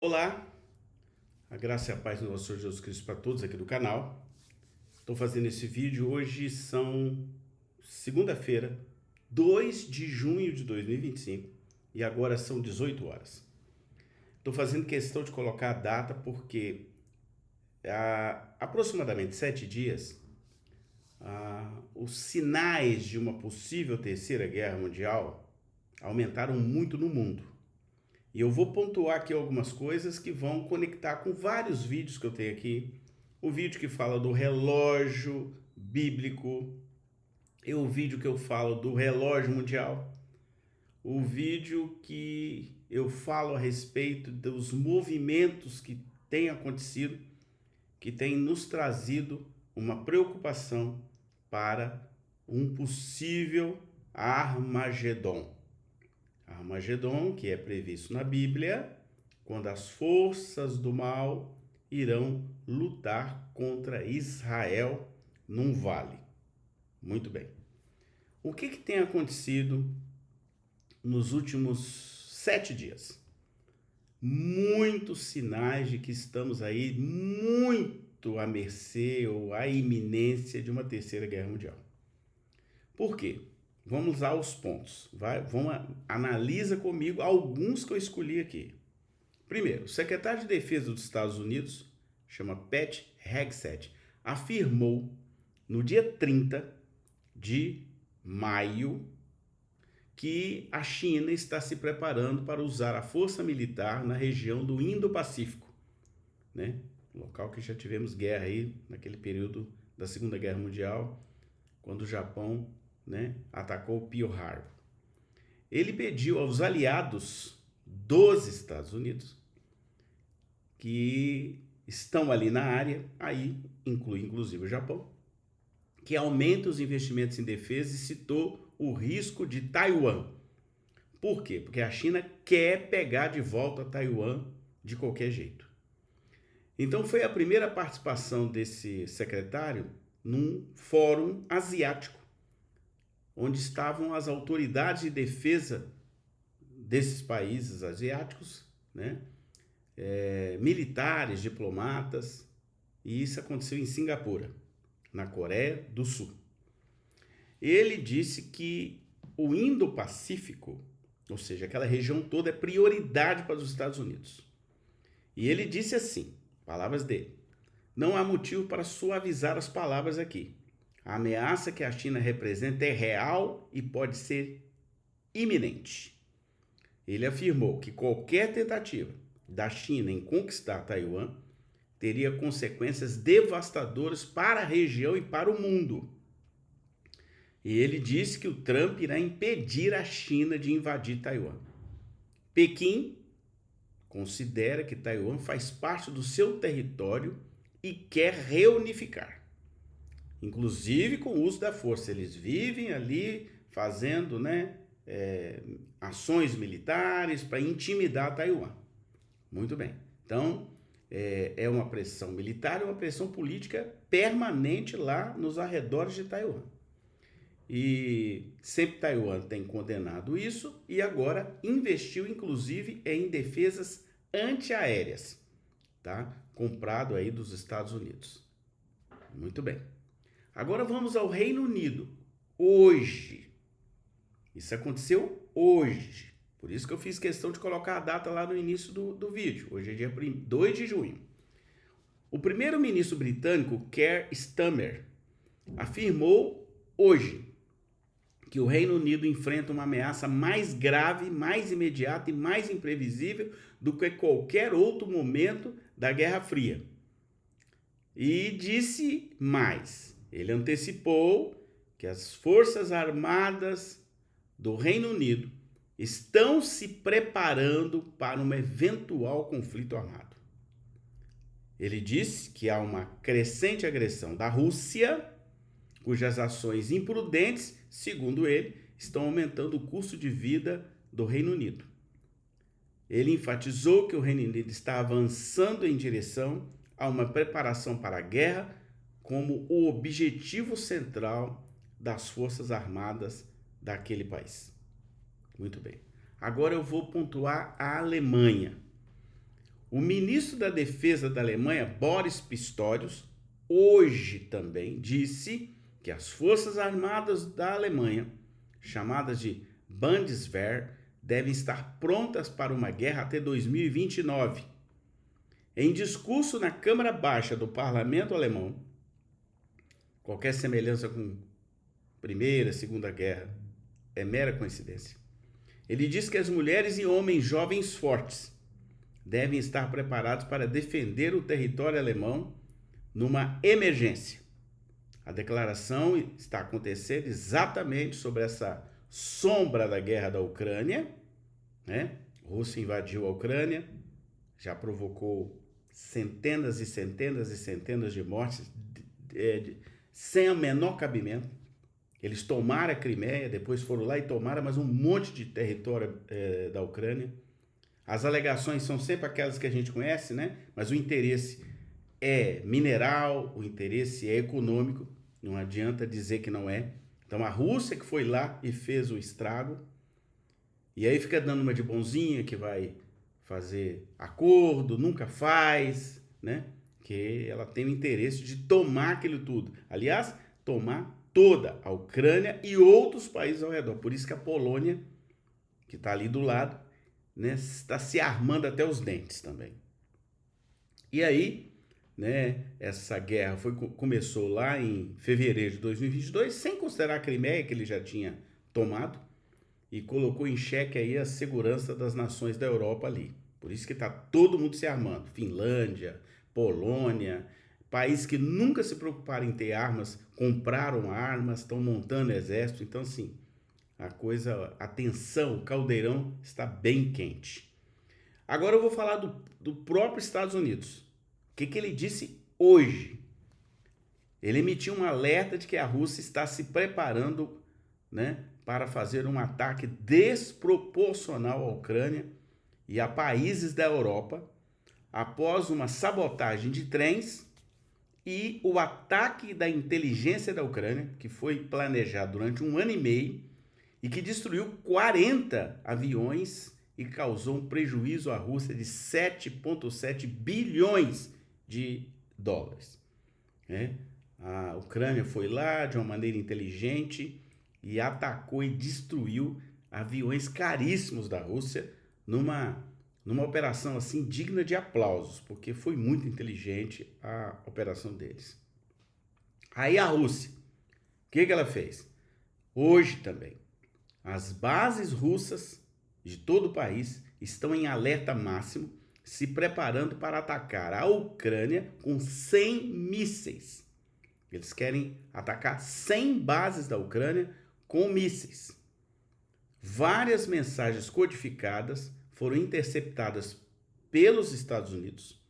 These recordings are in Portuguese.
Olá, a graça e a paz do nosso Senhor Jesus Cristo para todos aqui do canal. Estou fazendo esse vídeo, hoje são segunda-feira, 2 de junho de 2025 e agora são 18 horas. Estou fazendo questão de colocar a data porque há aproximadamente 7 dias, os sinais de uma possível terceira guerra mundial aumentaram muito no mundo. E eu vou pontuar aqui algumas coisas que vão conectar com vários vídeos que eu tenho aqui. O vídeo que fala do relógio bíblico, o vídeo que eu falo do relógio mundial, o vídeo que eu falo a respeito dos movimentos que têm acontecido, que têm nos trazido uma preocupação para um possível Armagedon. Armagedon, que é previsto na Bíblia, quando as forças do mal irão lutar contra Israel num vale. Muito bem. O que tem acontecido nos últimos 7 dias? Muitos sinais de que estamos aí muito à mercê ou à iminência de uma terceira guerra mundial. Por quê? Vamos aos pontos. Analisa comigo alguns que eu escolhi aqui. Primeiro, o secretário de Defesa dos Estados Unidos, chama Pat Hegseth, afirmou no dia 30 de maio que a China está se preparando para usar a força militar na região do Indo-Pacífico, né? Local que já tivemos guerra aí naquele período da Segunda Guerra Mundial, quando o Japão, né, atacou Pearl Harbor. Ele pediu aos aliados dos Estados Unidos que estão ali na área, aí inclui inclusive o Japão, que aumente os investimentos em defesa e citou o risco de Taiwan. Por quê? Porque a China quer pegar de volta Taiwan de qualquer jeito. Então foi a primeira participação desse secretário num fórum asiático, onde estavam as autoridades de defesa desses países asiáticos, né? Militares, diplomatas, e isso aconteceu em Singapura, na Coreia do Sul. Ele disse que o Indo-Pacífico, ou seja, aquela região toda, é prioridade para os Estados Unidos. E ele disse assim, palavras dele: não há motivo para suavizar as palavras aqui. A ameaça que a China representa é real e pode ser iminente. Ele afirmou que qualquer tentativa da China em conquistar Taiwan teria consequências devastadoras para a região e para o mundo. E ele disse que o Trump irá impedir a China de invadir Taiwan. Pequim considera que Taiwan faz parte do seu território e quer reunificar, inclusive com o uso da força. Eles vivem ali fazendo, né, ações militares para intimidar Taiwan. Muito bem. Então, é uma pressão militar e uma pressão política permanente lá nos arredores de Taiwan. E sempre Taiwan tem condenado isso e agora investiu inclusive em defesas antiaéreas, tá? Comprado aí dos Estados Unidos. Muito bem. Agora vamos ao Reino Unido. Hoje. Isso aconteceu hoje. Por isso que eu fiz questão de colocar a data lá no início do vídeo. Hoje é dia 2 de junho. O primeiro-ministro britânico, Keir Starmer, afirmou hoje que o Reino Unido enfrenta uma ameaça mais grave, mais imediata e mais imprevisível do que qualquer outro momento da Guerra Fria. E disse mais, ele antecipou que as Forças Armadas do Reino Unido estão se preparando para um eventual conflito armado. Ele disse que há uma crescente agressão da Rússia, cujas ações imprudentes, segundo ele, estão aumentando o custo de vida do Reino Unido. Ele enfatizou que o Reino Unido está avançando em direção a uma preparação para a guerra como o objetivo central das Forças Armadas daquele país. Muito bem. Agora eu vou pontuar a Alemanha. O ministro da Defesa da Alemanha, Boris Pistorius, hoje também disse que as Forças Armadas da Alemanha, chamadas de Bundeswehr, devem estar prontas para uma guerra até 2029. Em discurso na Câmara Baixa do Parlamento Alemão, qualquer semelhança com Primeira, Segunda Guerra é mera coincidência. Ele diz que as mulheres e homens jovens fortes devem estar preparados para defender o território alemão numa emergência. A declaração está acontecendo exatamente sobre essa sombra da guerra da Ucrânia, né? A Rússia invadiu a Ucrânia, já provocou centenas e centenas e centenas de mortes sem o menor cabimento. Eles tomaram a Crimeia, depois foram lá e tomaram mais um monte de território da Ucrânia. As alegações são sempre aquelas que a gente conhece, né? Mas o interesse é mineral, o interesse é econômico, não adianta dizer que não é. Então a Rússia que foi lá e fez o estrago, e aí fica dando uma de bonzinha que vai fazer acordo, nunca faz, né? Que ela tem o interesse de tomar aquilo tudo. Aliás, tomar toda a Ucrânia e outros países ao redor. Por isso que a Polônia, que está ali do lado, né, está se armando até os dentes também. E aí, né, essa guerra começou lá em fevereiro de 2022, sem considerar a Crimeia, que ele já tinha tomado, e colocou em xeque aí a segurança das nações da Europa ali. Por isso que está todo mundo se armando. Finlândia, Polônia, países que nunca se preocuparam em ter armas, compraram armas, estão montando exército. Então, assim, a tensão, o caldeirão está bem quente. Agora eu vou falar do próprio Estados Unidos. O que ele disse hoje? Ele emitiu um alerta de que a Rússia está se preparando, né, para fazer um ataque desproporcional à Ucrânia e a países da Europa após uma sabotagem de trens e o ataque da inteligência da Ucrânia, que foi planejado durante 1 ano e meio e que destruiu 40 aviões e causou um prejuízo à Rússia de 7,7 bilhões de dólares. Né? A Ucrânia foi lá de uma maneira inteligente e atacou e destruiu aviões caríssimos da Rússia numa operação assim digna de aplausos, porque foi muito inteligente a operação deles. Aí a Rússia, o que ela fez? Hoje também, as bases russas de todo o país estão em alerta máximo, se preparando para atacar a Ucrânia com 100 mísseis. Eles querem atacar 100 bases da Ucrânia com mísseis. Várias mensagens codificadas foram interceptadas pelos Estados Unidos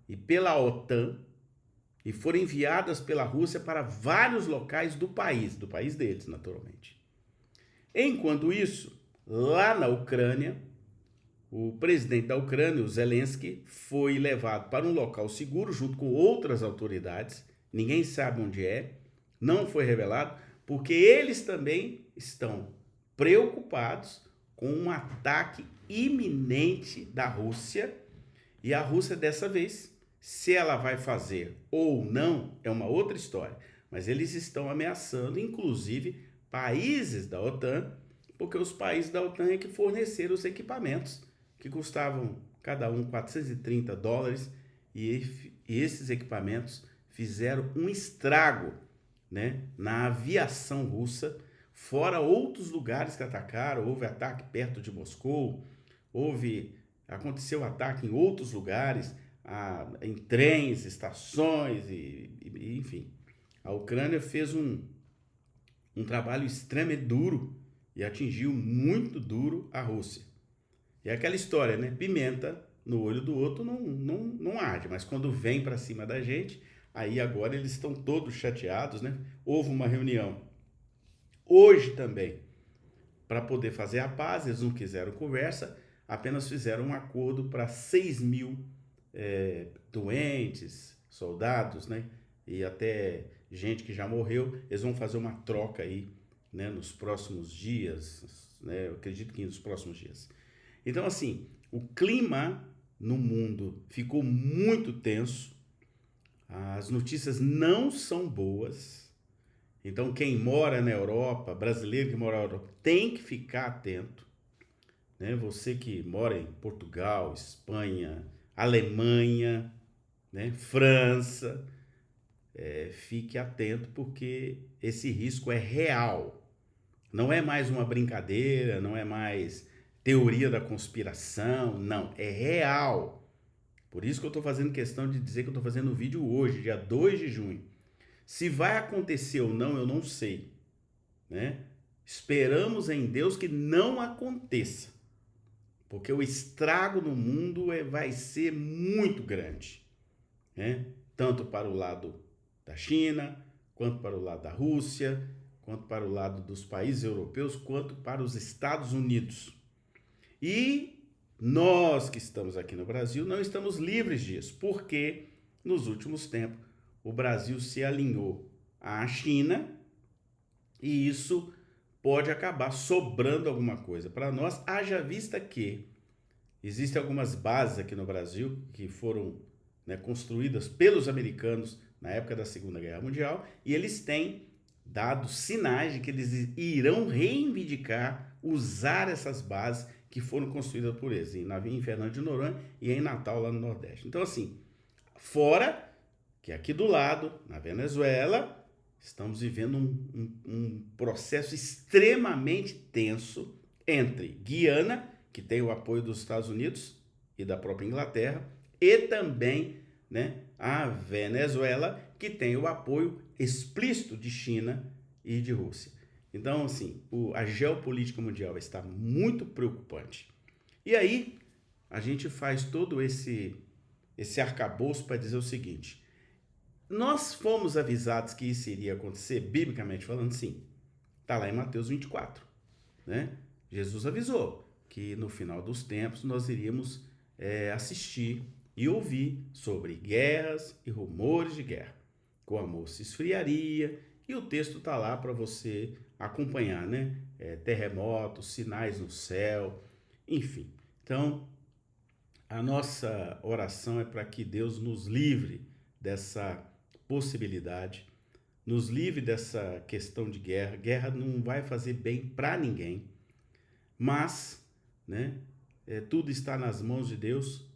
e pela OTAN e foram enviadas pela Rússia para vários locais do país deles, naturalmente. Enquanto isso, lá na Ucrânia, o presidente da Ucrânia, o Zelensky, foi levado para um local seguro junto com outras autoridades. Ninguém sabe onde é, não foi revelado, porque eles também estão preocupados com um ataque iminente da Rússia. E a Rússia, dessa vez, se ela vai fazer ou não, é uma outra história. Mas eles estão ameaçando, inclusive, países da OTAN, porque os países da OTAN é que forneceram os equipamentos, que custavam cada um $430, e esses equipamentos fizeram um estrago, né, na aviação russa, fora outros lugares que atacaram. Houve ataque perto de Moscou, aconteceu ataque em outros lugares, em trens, estações, enfim. A Ucrânia fez um trabalho extremamente duro e atingiu muito duro a Rússia. E é aquela história, né? Pimenta no olho do outro não arde, mas quando vem para cima da gente, aí agora eles estão todos chateados, né? Houve uma reunião hoje também para poder fazer a paz. Eles não quiseram conversa, apenas fizeram um acordo para 6 mil doentes, soldados, né? E até gente que já morreu. Eles vão fazer uma troca aí, né, nos próximos dias, né? Eu acredito que nos próximos dias. Então, assim, o clima no mundo ficou muito tenso, as notícias não são boas. Então, quem mora na Europa, brasileiro que mora na Europa, tem que ficar atento, né? Você que mora em Portugal, Espanha, Alemanha, né? França, fique atento porque esse risco é real. Não é mais uma brincadeira, não é mais teoria da conspiração, não, é real. Por isso que eu estou fazendo questão de dizer que eu estou fazendo o vídeo hoje, dia 2 de junho. Se vai acontecer ou não, eu não sei, né? Esperamos em Deus que não aconteça, porque o estrago no mundo vai ser muito grande, né? Tanto para o lado da China, quanto para o lado da Rússia, quanto para o lado dos países europeus, quanto para os Estados Unidos. E nós que estamos aqui no Brasil não estamos livres disso, porque nos últimos tempos o Brasil se alinhou à China e isso pode acabar sobrando alguma coisa para nós, haja vista que existem algumas bases aqui no Brasil que foram, né, construídas pelos americanos na época da Segunda Guerra Mundial e eles têm dado sinais de que eles irão reivindicar usar essas bases que foram construídas por eles, em Fernando de Noronha e em Natal, lá no Nordeste. Então, assim, fora que aqui do lado, na Venezuela, estamos vivendo um processo extremamente tenso entre Guiana, que tem o apoio dos Estados Unidos e da própria Inglaterra, e também, né, a Venezuela, que tem o apoio explícito de China e de Rússia. Então, assim, a geopolítica mundial está muito preocupante. E aí, a gente faz todo esse arcabouço para dizer o seguinte: nós fomos avisados que isso iria acontecer, biblicamente falando, sim. Está lá em Mateus 24, né? Jesus avisou que no final dos tempos nós iríamos assistir e ouvir sobre guerras e rumores de guerra. Que o amor se esfriaria, e o texto está lá para você acompanhar, né? Terremotos, sinais no céu, enfim. Então, a nossa oração é para que Deus nos livre dessa possibilidade, nos livre dessa questão de guerra. Guerra não vai fazer bem para ninguém, mas, né, tudo está nas mãos de Deus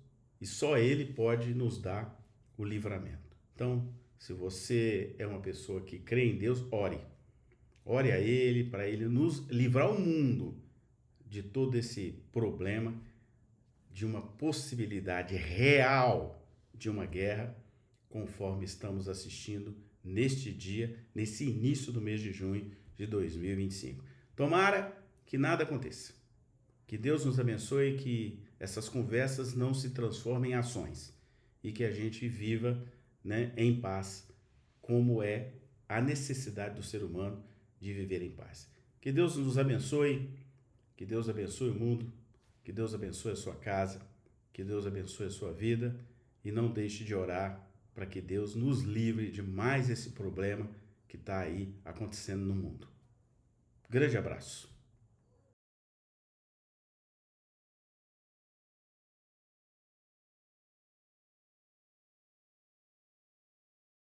e só Ele pode nos dar o livramento. Então, se você é uma pessoa que crê em Deus, ore. Ore a Ele, para Ele nos livrar o mundo de todo esse problema, de uma possibilidade real de uma guerra, conforme estamos assistindo neste dia, nesse início do mês de junho de 2025. Tomara que nada aconteça. Que Deus nos abençoe, que essas conversas não se transformem em ações e que a gente viva, né, em paz, como é a necessidade do ser humano de viver em paz. Que Deus nos abençoe, que Deus abençoe o mundo, que Deus abençoe a sua casa, que Deus abençoe a sua vida e não deixe de orar para que Deus nos livre de mais esse problema que está aí acontecendo no mundo. Grande abraço.